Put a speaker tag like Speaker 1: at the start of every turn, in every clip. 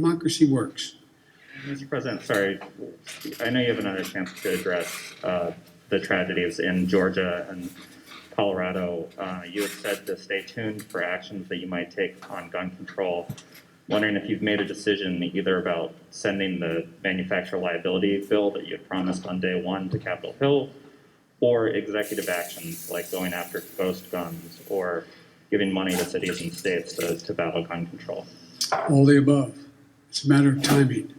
Speaker 1: democracy works.
Speaker 2: Mr. President, sorry, I know you have another chance to address the tragedies in Georgia and Colorado. You had said to stay tuned for actions that you might take on gun control. Wondering if you've made a decision either about sending the manufacturer liability bill that you had promised on day one to Capitol Hill, or executive actions like going after ghost guns or giving money to cities and states to battle gun control.
Speaker 1: All the above. It's a matter of timing.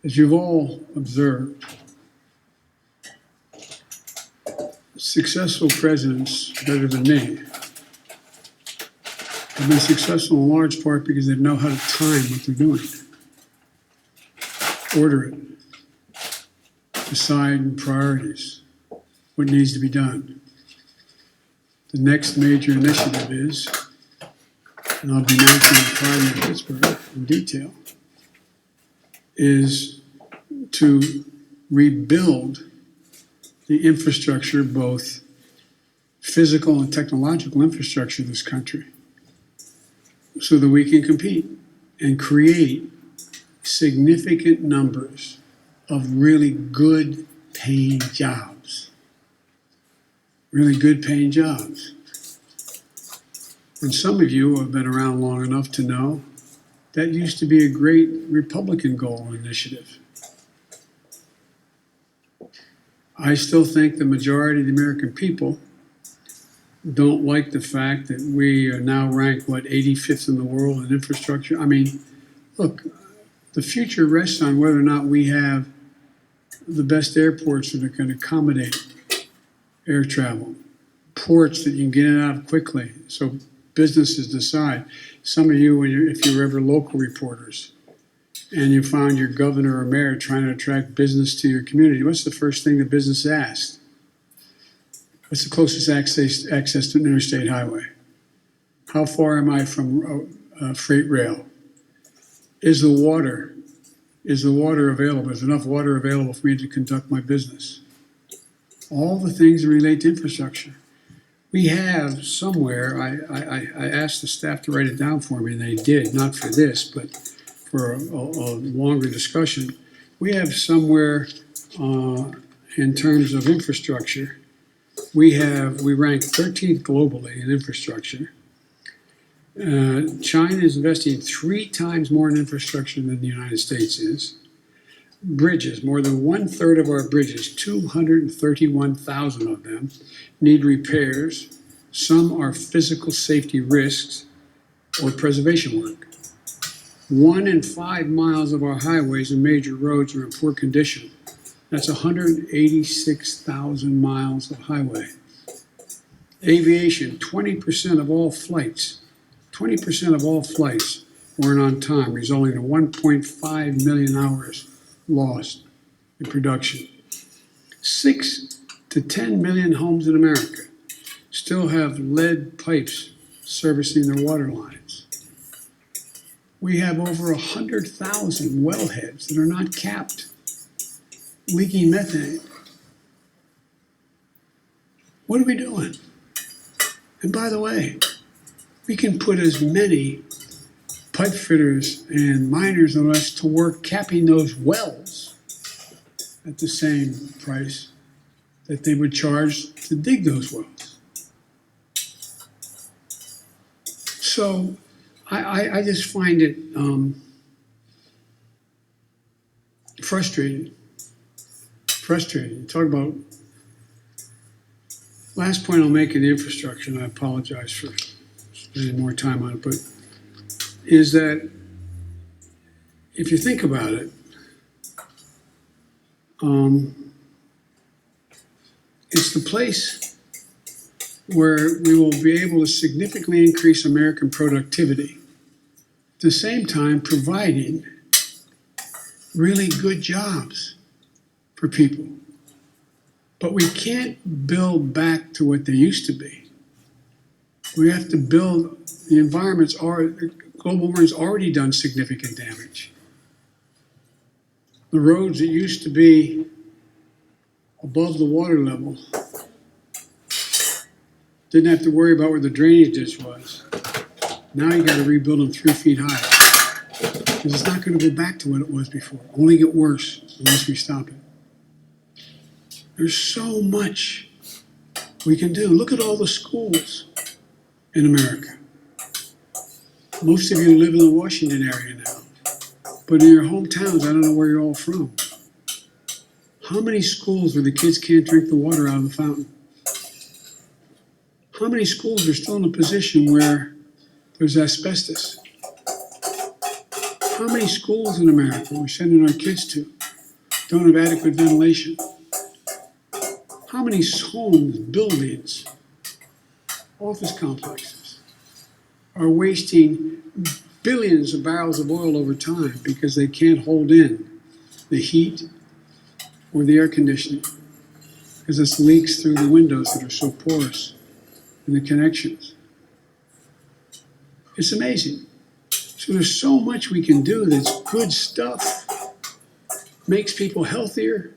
Speaker 1: As you've all observed, successful presidents, better than me, have been successful in large part because they know how to time what they're doing. Order it. Decide priorities, what needs to be done. The next major initiative is, and I'll be announcing it Friday in Pittsburgh in detail, is to rebuild the infrastructure, both physical and technological infrastructure of this country, so that we can compete and create significant numbers of really good paying jobs. Really good paying jobs. And some of you have been around long enough to know that used to be a great Republican goal initiative. I still think the majority of the American people don't like the fact that we are now ranked, 85th in the world in infrastructure. I mean, look, the future rests on whether or not we have the best airports that can accommodate air travel, ports that you can get in and out of quickly, so businesses decide. Some of you, if you were ever local reporters, and you found your governor or mayor trying to attract business to your community, what's the first thing the business asked? What's the closest access to an interstate highway? How far am I from freight rail? Is the water available? Is enough water available for me to conduct my business? All the things that relate to infrastructure. We have somewhere, I asked the staff to write it down for me, and they did, not for this, but for a longer discussion. We have somewhere in terms of infrastructure, we rank 13th globally in infrastructure. China is investing 3 times more in infrastructure than the United States is. Bridges, more than 1/3 of our bridges, 231,000 of them, need repairs. Some are physical safety risks or preservation work. 1 in 5 miles of our highways and major roads are in poor condition. That's 186,000 miles of highway. Aviation, 20% of all flights weren't on time, resulting in 1.5 million hours lost in production. 6 to 10 million homes in America still have lead pipes servicing their water lines. We have over 100,000 wellheads that are not capped, leaking methane. What are we doing? And by the way, we can put as many pipe fitters and miners on us to work capping those wells at the same price that they would charge to dig those wells. So I just find it frustrating. Talk about, last point I'll make in the infrastructure, and I apologize for spending more time on it, but is that if you think about it, it's the place where we will be able to significantly increase American productivity, at the same time providing really good jobs for people. But we can't build back to what they used to be. We have to build, the global warming's already done significant damage. The roads that used to be above the water level didn't have to worry about where the drainage ditch was. Now you got to rebuild them 3 feet high. Because it's not going to go back to what it was before. Only get worse unless we stop it. There's so much we can do. Look at all the schools in America. Most of you live in the Washington area now. But in your hometowns, I don't know where you're all from. How many schools where the kids can't drink the water out of the fountain? How many schools are still in a position where there's asbestos? How many schools in America we're sending our kids to don't have adequate ventilation? How many homes, buildings, office complexes are wasting billions of barrels of oil over time because they can't hold in the heat or the air conditioning because it leaks through the windows that are so porous and the connections? It's amazing. So there's so much we can do that's good stuff, makes people healthier,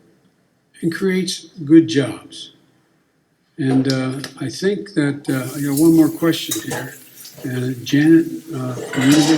Speaker 1: and creates good jobs. And I think that I got one more question here. Janet, from University